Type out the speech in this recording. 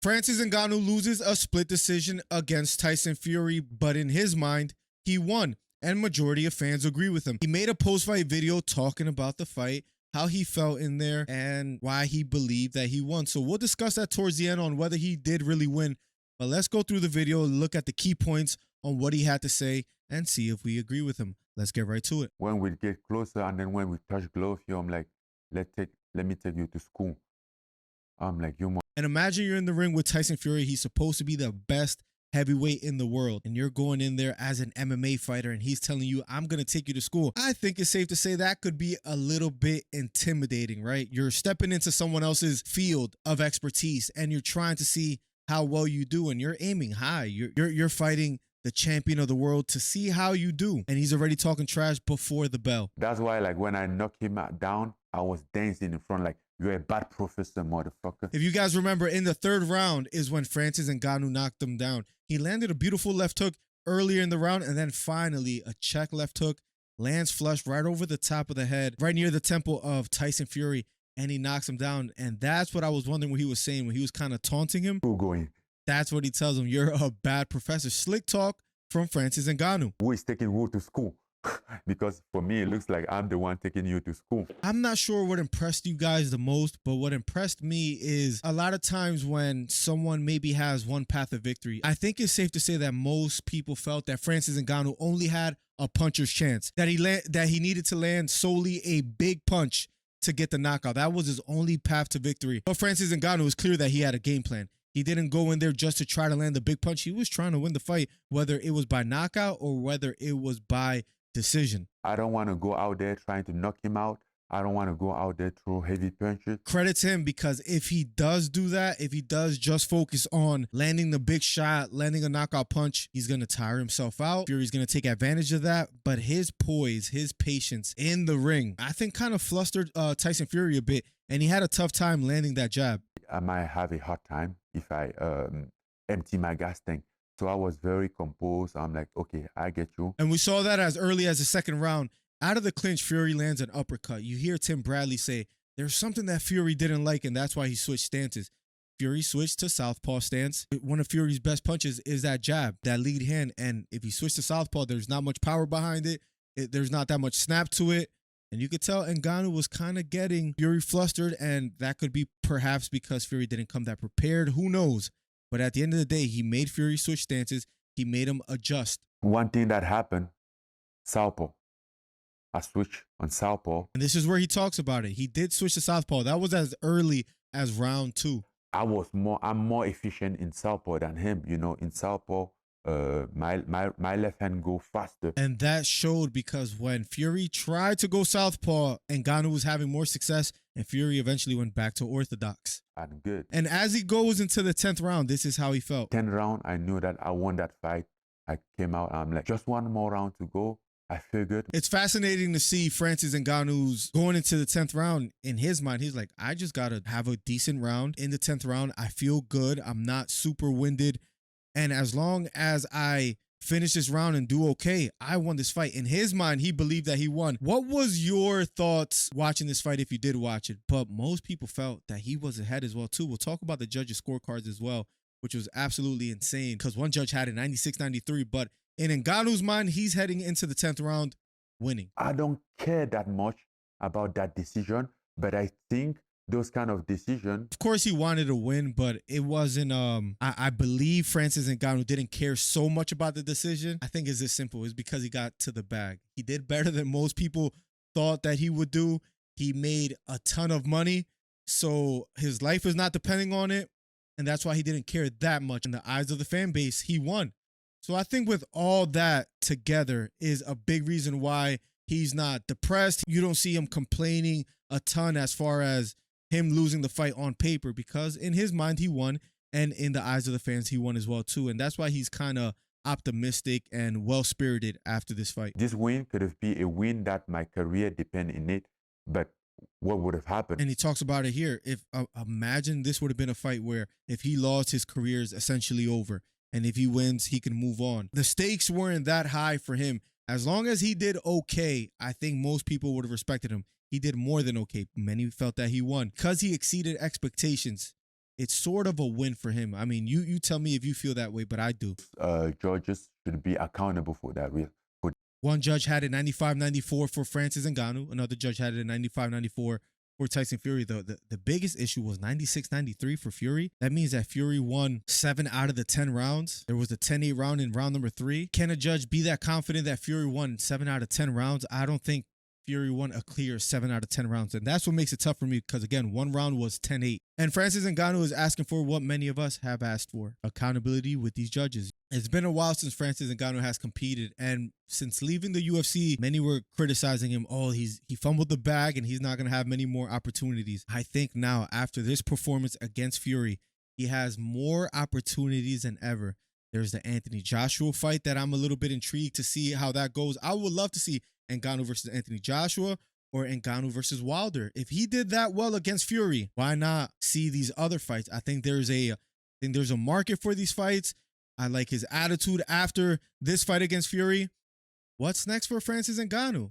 Francis Ngannou loses a split decision against Tyson Fury, but in his mind, he won, and majority of fans agree with him. He made a post-fight video talking about the fight, how he felt in there, and why he believed that he won. So we'll discuss that towards the end on whether he did really win. But let's go through the video, look at the key points on what he had to say, and see if we agree with him. Let's get right to it. When we get closer and then when we touch gloves, I'm like, let me take you to school. I'm like, you. And imagine you're in the ring with Tyson Fury. He's supposed to be the best heavyweight in the world, and you're going in there as an MMA fighter, and he's telling you, I'm going to take you to school. I think it's safe to say that could be a little bit intimidating, right? You're stepping into someone else's field of expertise, and you're trying to see how well you do, and you're aiming high. You're fighting the champion of the world to see how you do, and he's already talking trash before the bell. That's why, like, when I knocked him down, I was dancing in front, like, you're a bad professor, motherfucker. If you guys remember, in the third round is when Francis Ngannou knocked him down. He landed a beautiful left hook earlier in the round, and then finally a check left hook lands flush right over the top of the head, right near the temple of Tyson Fury, and he knocks him down. And that's what I was wondering what he was saying when he was kind of taunting him. Who going? That's what he tells him. You're a bad professor. Slick talk from Francis Ngannou. Who is taking who to school? Because for me, it looks like I'm the one taking you to school. I'm not sure what impressed you guys the most, but what impressed me is a lot of times when someone maybe has one path of victory, I think it's safe to say that most people felt that Francis Ngannou only had a puncher's chance, that he needed to land solely a big punch to get the knockout. That was his only path to victory. But Francis Ngannou, was clear that he had a game plan. He didn't go in there just to try to land the big punch. He was trying to win the fight, whether it was by knockout or whether it was by decision. I don't want to go out there trying to knock him out. I don't want to go out there throw heavy punches. Credit to him, because if he does do that, if he does just focus on landing the big shot, landing a knockout punch, he's going to tire himself out. Fury's going to take advantage of that. But his poise, his patience in the ring, I think kind of flustered Tyson Fury a bit, and he had a tough time landing that jab. I might have a hard time if I empty my gas tank. So I was very composed. I'm like, okay, I get you. And we saw that as early as the second round. Out of the clinch, Fury lands an uppercut. You hear Tim Bradley say, there's something that Fury didn't like, and that's why he switched stances. Fury switched to southpaw stance. One of Fury's best punches is that jab, that lead hand. And if he switched to southpaw, there's not much power behind it. There's not that much snap to it. And you could tell Ngannou was kind of getting Fury flustered, and that could be perhaps because Fury didn't come that prepared. Who knows? But at the end of the day, he made Fury switch stances. He made him adjust. One thing that happened, southpaw. I switched on southpaw. And this is where he talks about it. He did switch to southpaw. That was as early as round 2. I'm more efficient in southpaw than him. You know, in southpaw, my left hand go faster. And that showed, because when Fury tried to go southpaw, Ngannou was having more success, and Fury eventually went back to orthodox. I'm good. And as he goes into the 10th round, this is how he felt. 10th round, I knew that I won that fight. I came out, I'm like, just one more round to go. I feel good. It's fascinating to see Francis Ngannou's going into the 10th round. In his mind, he's like, I just got to have a decent round in the 10th round. I feel good. I'm not super winded. And as long as I finish this round and do okay, I won this fight. In his mind, he believed that he won. What was your thoughts watching this fight if you did watch it? But most people felt that he was ahead as well, too. We'll talk about the judges' scorecards as well, which was absolutely insane, because one judge had it 96-93, but in Ngannou's mind, he's heading into the 10th round winning. I don't care that much about that decision, but I think those kind of decisions. Of course, he wanted to win, but it wasn't. I believe Francis Ngannou didn't care so much about the decision. I think it's this simple. It's because he got to the bag. He did better than most people thought that he would do. He made a ton of money, so his life is not depending on it, and that's why he didn't care that much. In the eyes of the fan base, he won. So I think with all that together is a big reason why he's not depressed. You don't see him complaining a ton as far as him losing the fight on paper, because in his mind he won, and in the eyes of the fans he won as well too. And that's why he's kind of optimistic and well-spirited after this fight. This win could have been a win that my career depended in it, but what would have happened? And he talks about it here. If imagine this would have been a fight where if he lost, his career is essentially over. And if he wins, he can move on. The stakes weren't that high for him. As long as he did okay, I think most people would have respected him. He did more than okay. Many felt that he won. Because he exceeded expectations, it's sort of a win for him. I mean, you tell me if you feel that way, but I do. Judges should be accountable for that. One judge had it 95-94 for Francis Ngannou. Another judge had it 95-94 for Tyson Fury. The biggest issue was 96-93 for Fury. That means that Fury won 7 out of the 10 rounds. There was a 10-8 round in round number 3. Can a judge be that confident that Fury won 7 out of 10 rounds? I don't think Fury won a clear 7 out of 10 rounds. And that's what makes it tough for me because, again, one round was 10-8. And Francis Ngannou is asking for what many of us have asked for: accountability with these judges. It's been a while since Francis Ngannou has competed. And since leaving the UFC, many were criticizing him. Oh, he fumbled the bag and he's not going to have many more opportunities. I think now, after this performance against Fury, he has more opportunities than ever. There's the Anthony Joshua fight that I'm a little bit intrigued to see how that goes. I would love to see Ngannou versus Anthony Joshua or Ngannou versus Wilder. If he did that well against Fury, why not see these other fights? I think there's a market for these fights. I like his attitude after this fight against Fury. What's next for Francis Ngannou?